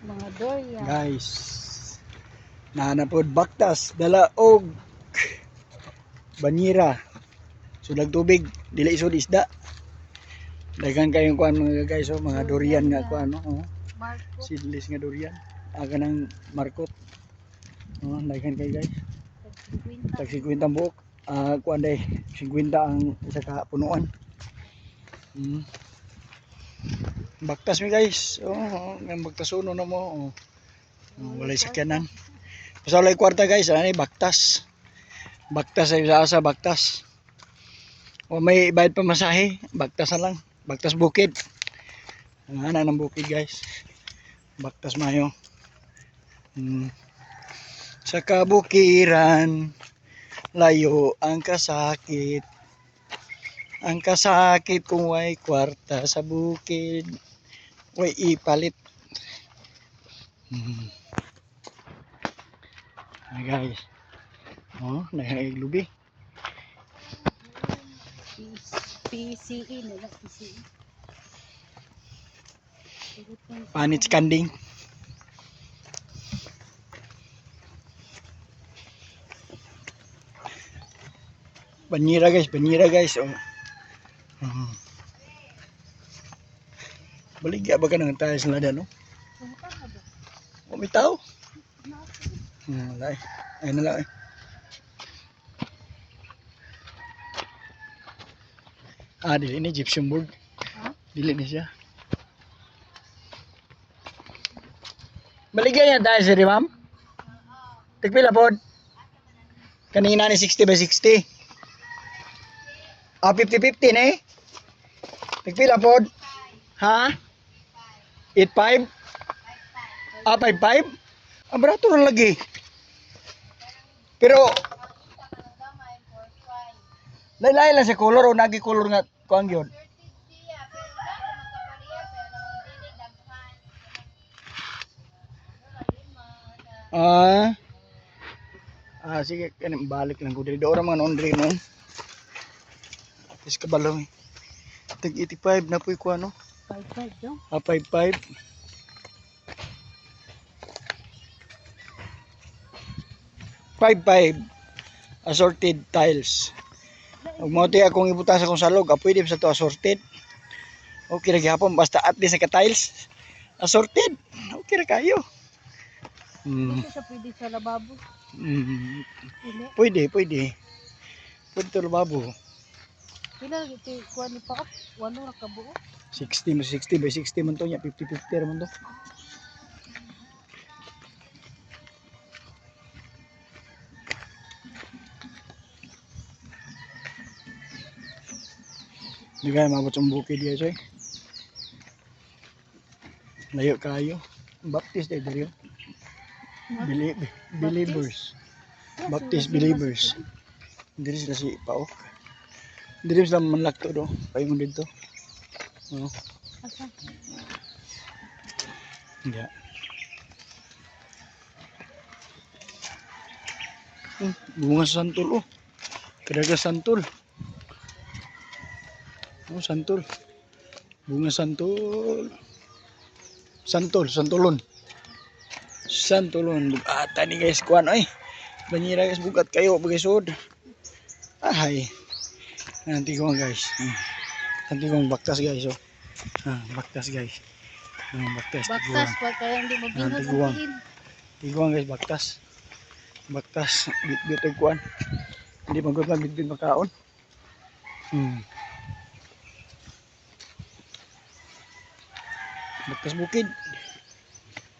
Mga durian. Guys, nahanapod baktas, dala og banyera. Sulag tubig, dili isod isda. Dagan kayong kuan mga guys, oh, mga durian nga kuan, oh. Marco. Seedless nga durian. Aga ng markot. Oh, dagan kayo guys. Tag 50 buok. Kuan day, 50 ang isa ka punuan. Baktas mi guys. Oh, may bagtasuno na mo. Oh. Walay sakyanan. Basta walay kwarta guys, ani baktas. Baktas ay sa baktas. O may bayad pa masahe, baktas na lang. Baktas bukid. Ang ana ng bukid guys. Baktas mayo. Sa kabukiran, layo ang kasakit. Ang kasakit kung way kwarta sa bukid. Way ipalit. Guys. Oh, naglubi. PCE nila, PCE. Panit skanding. Banyera guys, oh. Baligya ba ka nang tayo sa ladan, no? Oh, may tao. Wala eh. Ayun na lang eh. Dili ni gypsum board. Dili ni siya. Baligya niya tayo sir, ma'am? Tigpila po? Kanina ni 60 by 60. 50-50 na eh. Tigpila po? Ha? 85? 55? Barato na lagi. Pero lain-lain lang sa color o nagi color nga kuang yun. Sige, kanin balik lang ko dito. Ora mga laundry no. Is kabalong. Tag 85 na po ko ano. 55 daw. 55. 55 assorted tiles. Ug mo ti akong ibuta sa kong salog, pwede sa to assorted. Okay ra gyapon basta at least ka tiles assorted. Okay ra kayo. Hindi siya pwede sa lababo. Pwede. Pwede to lababo. Pila ito kuan ni pa up, walo ra ka buo. 60 by 60 man to nya, 50-50 ra man to. Di kaya mabot sa bukid diya soy. Layo kayo. Baptist day diri. Believers. Baptist believers. Diri sila si Paok. Diri sila manlakto do. Paingon dito. Oh. Asa? Ya. Bunga santol oh. Kadaga santol. Oh, santol. Bunga santol. Santolon. Bugata ni guys kuan ay. Banyera guys bugat kayo bagisod. Ay. Nanti ko guys. Nanti ko baktas guys oh. Baktas guys. Baktas. Baktas pa kaya hindi mabingot ang tiin. Tiguan guys baktas. Baktas bit kuan. Hindi magod man bit makaon. Baktas bukid.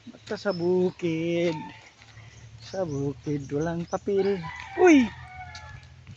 Baktas sa bukid. Sa bukid walang papel. Uy!